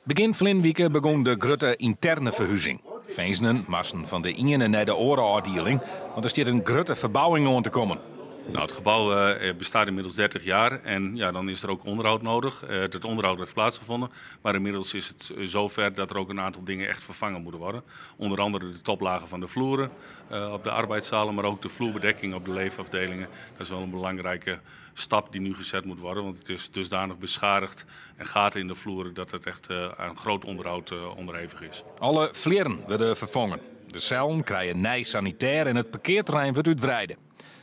Begin Vlinwieken begon de grote interne verhuizing. Feensnen massen van de ene naar de andere afdeling, want er staat een grote verbouwing aan te komen. Nou, het gebouw bestaat inmiddels 30 jaar en ja, dan is er ook onderhoud nodig. Het onderhoud heeft plaatsgevonden, maar inmiddels is het zover dat er ook een aantal dingen echt vervangen moeten worden. Onder andere de toplagen van de vloeren op de arbeidszalen, maar ook de vloerbedekking op de leefafdelingen. Dat is wel een belangrijke stap die nu gezet moet worden, want het is dusdanig beschadigd en gaten in de vloeren dat het echt aan groot onderhoud onderhevig is. Alle vleren worden vervangen. De cellen krijgen nij sanitair en het parkeerterrein wordt uitbreiden.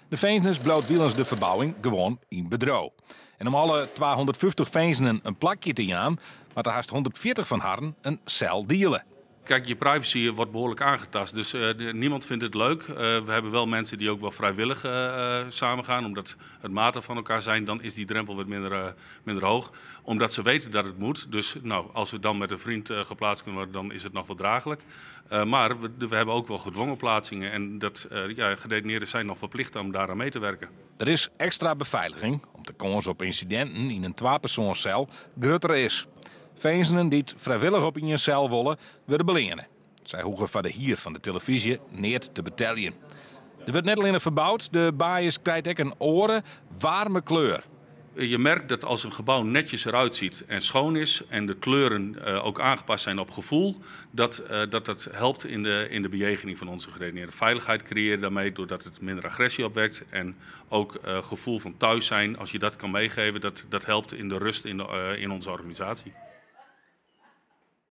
De Feensners blootwielens de verbouwing gewoon in bedrouw. En om alle 250 Feensnen een plakje te gaan, maar er haast 140 van harren een cel dealen. Kijk, je privacy wordt behoorlijk aangetast, dus niemand vindt het leuk. We hebben wel mensen die ook wel vrijwillig samengaan, omdat het maten van elkaar zijn. Dan is die drempel wat minder hoog, omdat ze weten dat het moet. Dus nou, als we dan met een vriend geplaatst kunnen worden, dan is het nog wel draaglijk. Maar we hebben ook wel gedwongen plaatsingen en gedetineerden zijn nog verplicht om daaraan mee te werken. Er is extra beveiliging, omdat de kans op incidenten in een 2-persoonscel groter is. Feensnen die het vrijwillig op in je cel willen, worden belenen. Zij hoegen van de hier van de televisie niet te betalen. Er wordt net alleen verbouwd, de baaiers krijgt ook een oren warme kleur. Je merkt dat als een gebouw netjes eruit ziet en schoon is en de kleuren ook aangepast zijn op gevoel, dat helpt in de bejegening van onze gedetineerden. Veiligheid creëren daarmee doordat het minder agressie opwekt en ook gevoel van thuis zijn. Als je dat kan meegeven, dat helpt in de rust in onze organisatie.